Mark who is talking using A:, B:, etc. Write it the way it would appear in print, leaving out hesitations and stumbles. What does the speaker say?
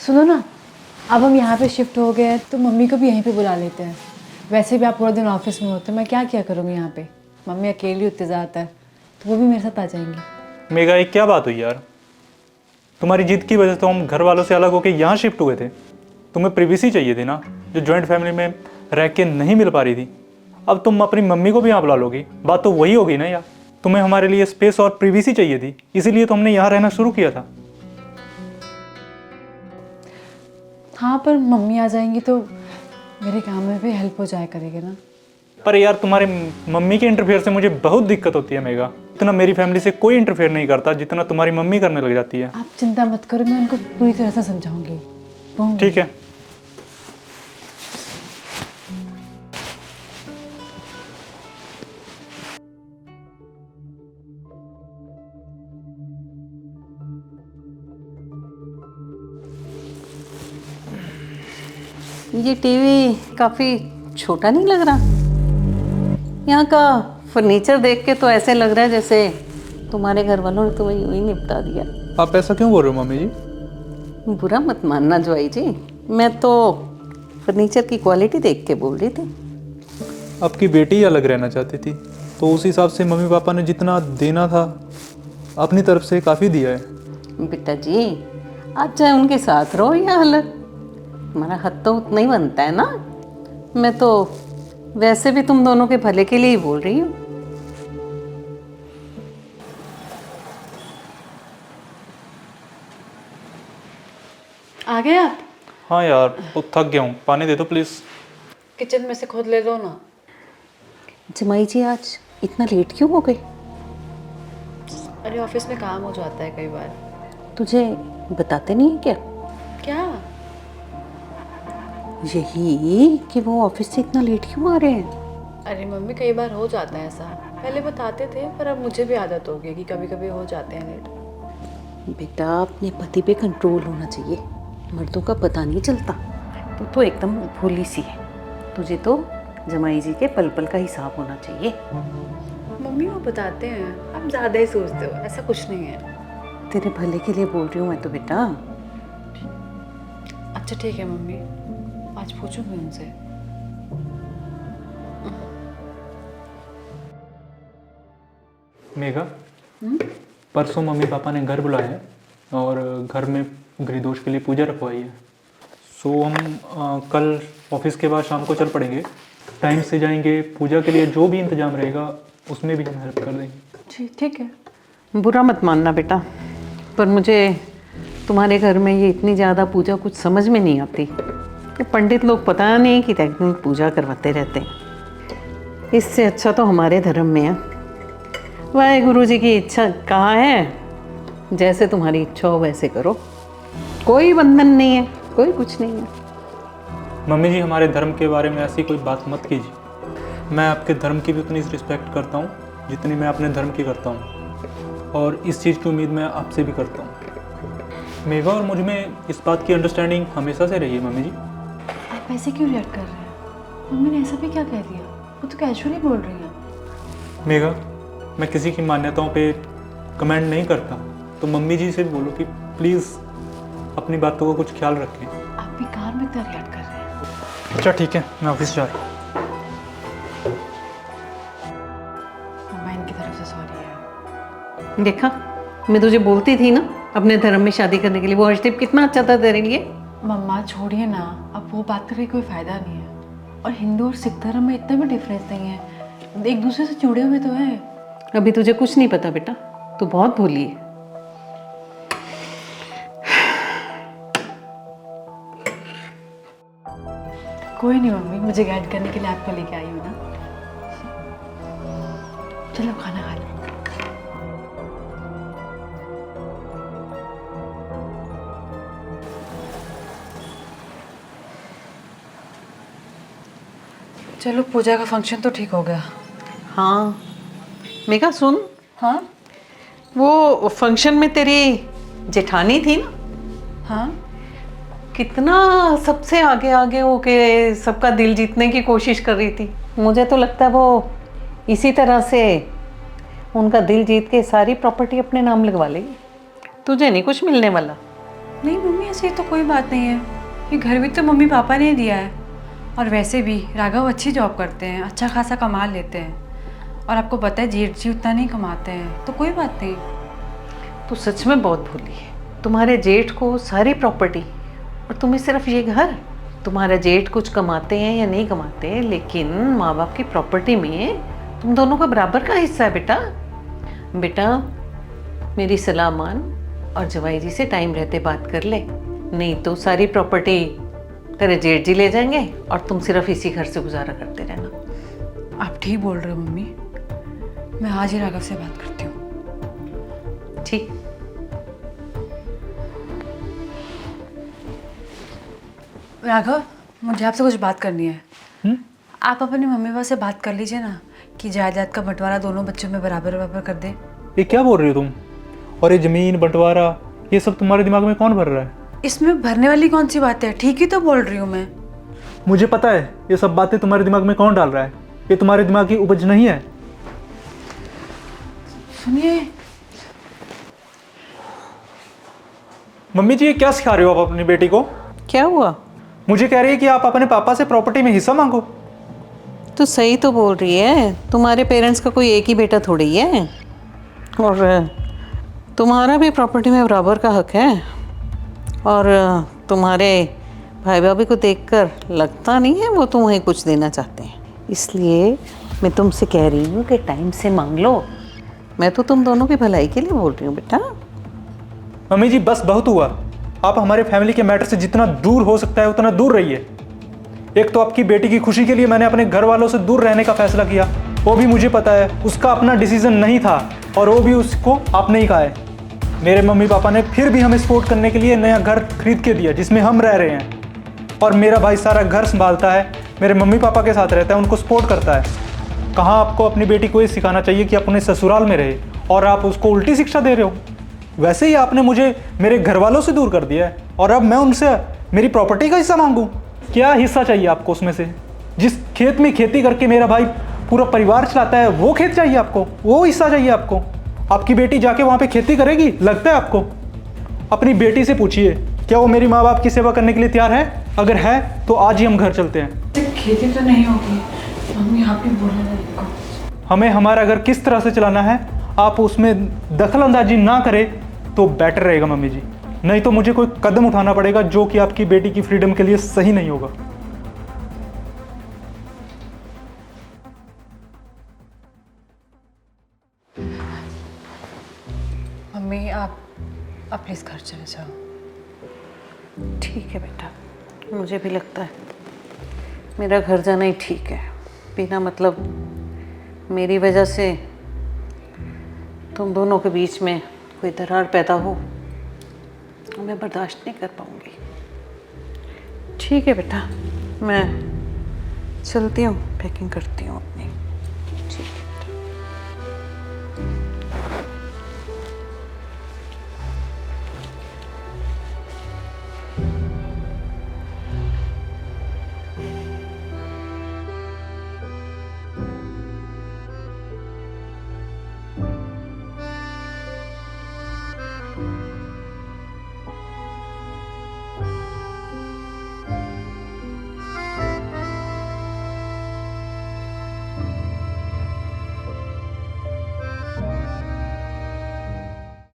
A: सुनो ना, अब हम यहाँ पे शिफ्ट हो गए हैं तो मम्मी को भी यहीं पे बुला लेते हैं। वैसे भी आप पूरा दिन ऑफिस में होते हैं, मैं क्या क्या करूँगी यहाँ पे। मम्मी अकेली होती ज़्यादातर, तो वो भी मेरे साथ आ जाएंगी।
B: मेगा ये क्या बात हुई यार, तुम्हारी जिद की वजह से तो हम घर वालों से अलग होकर यहाँ शिफ्ट हुए थे। तुम्हें प्रिवेसी चाहिए थी ना, जो जॉइंट फैमिली में रह के नहीं मिल पा रही थी। अब तुम अपनी मम्मी को भी यहाँ बुला लोगी, बात तो वही होगी ना यार। तुम्हें हमारे लिए स्पेस और प्रिवेसी चाहिए थी, इसीलिए तो हमने यहाँ रहना शुरू किया था।
A: हाँ, पर मम्मी आ जाएंगी तो मेरे काम में भी हेल्प हो जाया करेगी ना।
B: पर यार तुम्हारे मम्मी के इंटरफेयर से मुझे बहुत दिक्कत होती है मेगा। इतना मेरी फैमिली से कोई इंटरफेयर नहीं करता जितना तुम्हारी मम्मी करने लग जाती है।
A: आप चिंता मत करो, मैं उनको पूरी तरह से समझाऊंगी।
B: ठीक है।
C: ये टीवी काफ़ी छोटा नहीं लग रहा? यहाँ का फर्नीचर देख के तो ऐसे लग रहा है जैसे तुम्हारे घर वालों ने तुम्हें यूं ही निपटा दिया।
B: आप ऐसा क्यों बोल रहे हो मम्मी जी?
C: बुरा मत मानना ज्वाई जी, मैं तो फर्नीचर की क्वालिटी देख के बोल रही थी।
B: आपकी बेटी अलग रहना चाहती थी, तो उस हिसाब से मम्मी पापा ने जितना देना था अपनी तरफ से काफ़ी दिया है।
C: बेटा जी, आज चाहे उनके साथ रहो या अलग, हमारा हद तो उतना ही बनता है ना। मैं तो वैसे भी तुम दोनों के भले के लिए ही बोल रही हूँ।
A: आ गए आप?
B: हाँ यार, वो थक गया हूँ, पानी दे दो प्लीज़।
A: किचन में से खुद ले लो ना।
C: जमाई जी आज इतना लेट क्यों हो गए?
A: अरे ऑफिस में काम हो जाता है कई बार।
C: तुझे बताते नहीं है क्या?
A: क्या?
C: यही कि वो ऑफिस से इतना लेट क्यों आ रहे हैं?
A: अरे मम्मी, कई बार हो जाता है ऐसा। पहले बताते थे, पर अब मुझे भी आदत हो गई कि कभी कभी हो जाते हैं लेट।
C: बेटा, अपने पति पे कंट्रोल होना चाहिए, मर्दों का पता नहीं चलता। तू तो एकदम भोली सी है, तुझे तो जमाई जी के पल पल का हिसाब होना चाहिए।
A: मम्मी वो बताते हैं, आप ज़्यादा ही सोचते हो, ऐसा कुछ नहीं है।
C: तेरे भले के लिए बोल रही हूँ मैं तो बेटा।
A: अच्छा ठीक है मम्मी, आज पूछूंगी उनसे।
B: मेघा, परसों मम्मी पापा ने घर बुलाया है और घर में गृहदोष के लिए पूजा रखवाई है। सो हम कल ऑफिस के बाद शाम को चल पड़ेंगे, टाइम से जाएंगे। पूजा के लिए जो भी इंतजाम रहेगा उसमें भी हम हेल्प कर देंगे।
A: ठीक है।
C: बुरा मत मानना बेटा, पर मुझे तुम्हारे घर में ये इतनी ज़्यादा पूजा कुछ समझ में नहीं आती। ये पंडित लोग पता नहीं कि टेक्निक पूजा करवाते रहते हैं। इससे अच्छा तो हमारे धर्म में है, वाहेगुरु जी की इच्छा कहाँ है, जैसे तुम्हारी इच्छा हो वैसे करो, कोई बंधन नहीं है, कोई कुछ नहीं है।
B: मम्मी जी, हमारे धर्म के बारे में ऐसी कोई बात मत कीजिए। मैं आपके धर्म की भी उतनी रिस्पेक्ट करता हूँ जितनी मैं अपने धर्म की करता हूँ, और इस चीज़ की उम्मीद मैं आपसे भी करता हूँ। मेघा और मुझ में इस बात की अंडरस्टैंडिंग हमेशा से रही है। मम्मी जी,
A: आप ऐसे क्यों रिएक्ट कर रहे हैं? मम्मी ने ऐसा भी क्या कह दिया? वो तो कैजुअली बोल रही हैं।
B: मेघा, मैं किसी की मान्यताओं पे कमेंट नहीं करता, तो मम्मी जी से भी बोलो कि प्लीज़ अपनी बातों का कुछ ख्याल रखें।
A: आप भी कार में इतना रिएक्ट कर रहे हैं।
B: अच्छा ठीक है, मैं ऑफिस जा रहा हूँ।
A: मम्मा इनकी तरफ से सॉरी है।
C: देखा, मैं तुझे बोलती थी ना अपने धर्म में शादी करने के लिए। वो हर्षदीप कितना अच्छा था तेरे लिए।
A: मम्मा छोड़िए ना, अब वो बात करके कोई फ़ायदा नहीं है। और हिंदू और सिख धर्म में इतना भी डिफरेंस नहीं है, एक दूसरे से जुड़े हुए तो हैं।
C: अभी तुझे कुछ नहीं पता बेटा, तू बहुत भोली है।
A: कोई नहीं मम्मी, मुझे गाइड करने के लिए आपको लेके आई हूँ ना। चलो खाना खा लो। चलो, पूजा का फंक्शन तो ठीक हो गया।
C: हाँ मेघा सुन,
A: हाँ
C: वो फंक्शन में तेरी जेठानी थी ना,
A: हाँ,
C: कितना सबसे आगे आगे होके सबका दिल जीतने की कोशिश कर रही थी। मुझे तो लगता है वो इसी तरह से उनका दिल जीत के सारी प्रॉपर्टी अपने नाम लगवा लेगी। तुझे नहीं कुछ मिलने वाला।
A: नहीं मम्मी, ऐसी तो कोई बात नहीं है। ये घर भी तो मम्मी पापा ने दिया है। और वैसे भी राघव अच्छी जॉब करते हैं, अच्छा खासा कमा लेते हैं। और आपको पता है जेठ जी उतना नहीं कमाते हैं, तो कोई बात नहीं।
C: तू सच में बहुत भोली है। तुम्हारे जेठ को सारी प्रॉपर्टी और तुम्हें सिर्फ ये घर। तुम्हारा जेठ कुछ कमाते हैं या नहीं कमाते, लेकिन माँ बाप की प्रॉपर्टी में तुम दोनों का बराबर का हिस्सा है बेटा। बेटा मेरी सलाह मान और जवाई जी से टाइम रहते बात कर ले, नहीं तो सारी प्रॉपर्टी तेरे जेठ जी ले जाएंगे और तुम सिर्फ इसी घर से गुजारा करते रहना।
A: आप ठीक बोल रहे हो मम्मी, मैं आज ही राघव से बात करती हूँ।
C: ठीक।
A: राघव, मुझे आपसे कुछ बात करनी है। आप अपनी मम्मी पापा से बात कर लीजिए ना कि जायदाद का बंटवारा दोनों बच्चों में बराबर बराबर कर दे।
B: ये क्या बोल रही हो तुम? और ये ज़मीन बंटवारा ये सब तुम्हारे दिमाग में कौन भर रहा है?
A: इसमें भरने वाली कौन सी बात है? ठीक ही तो बोल रही हूँ मैं।
B: मुझे पता है ये सब बातें तुम्हारे दिमाग में कौन डाल रहा है। ये तुम्हारे दिमाग की उपज नहीं है।
A: सुनिए
B: मम्मी जी, ये क्या सिखा रहे हो आप अपनी बेटी को?
C: क्या हुआ?
B: मुझे कह रही है कि आप अपने पापा से प्रॉपर्टी में हिस्सा मांगो।
C: तो सही तो बोल रही है। तुम्हारे पेरेंट्स का कोई एक ही बेटा थोड़ी है, और तुम्हारा भी प्रॉपर्टी में बराबर का हक है। और तुम्हारे भाई भाभी को देखकर लगता नहीं है वो तुम्हें कुछ देना चाहते हैं, इसलिए मैं तुमसे कह रही हूँ कि टाइम से मांग लो। मैं तो तुम दोनों की भलाई के लिए बोल रही हूँ बेटा।
B: मम्मी जी बस बहुत हुआ। आप हमारे फैमिली के मैटर से जितना दूर हो सकता है उतना दूर रहिए। एक तो आपकी बेटी की खुशी के लिए मैंने अपने घर वालों से दूर रहने का फैसला किया, वो भी मुझे पता है उसका अपना डिसीजन नहीं था, और वो भी उसको आपने ही कहा है। मेरे मम्मी पापा ने फिर भी हमें सपोर्ट करने के लिए नया घर खरीद के दिया जिसमें हम रह रहे हैं। और मेरा भाई सारा घर संभालता है, मेरे मम्मी पापा के साथ रहता है, उनको सपोर्ट करता है। कहाँ आपको अपनी बेटी को ये सिखाना चाहिए कि अपने ससुराल में रहे, और आप उसको उल्टी शिक्षा दे रहे हो। वैसे ही आपने मुझे मेरे घर वालों से दूर कर दिया है, और अब मैं उनसे मेरी प्रॉपर्टी का हिस्सा मांगूं? क्या हिस्सा चाहिए आपको उसमें से? जिस खेत में खेती करके मेरा भाई पूरा परिवार चलाता है वो खेत चाहिए आपको? वो हिस्सा चाहिए आपको? आपकी बेटी जाके वहाँ पे खेती करेगी लगता है आपको? अपनी बेटी से पूछिए क्या वो मेरी माँ बाप की सेवा करने के लिए तैयार है? अगर है तो आज ही हम घर चलते हैं।
A: खेती तो नहीं होगी मम्मी, आप ही बोले ना।
B: हमें हमारा घर किस तरह से चलाना है आप उसमें दखल अंदाजी ना करें तो बेटर रहेगा मम्मी जी, नहीं तो मुझे कोई कदम उठाना पड़ेगा जो कि आपकी बेटी की फ्रीडम के लिए सही नहीं होगा।
A: मम्मी आप प्लीज़ घर चले जाओ।
C: ठीक है बेटा, मुझे भी लगता है मेरा घर जाना ही ठीक है। बिना मतलब मेरी वजह से तुम दोनों के बीच में कोई दरार पैदा हो मैं बर्दाश्त नहीं कर पाऊँगी। ठीक है बेटा, मैं चलती हूँ, पैकिंग करती हूँ।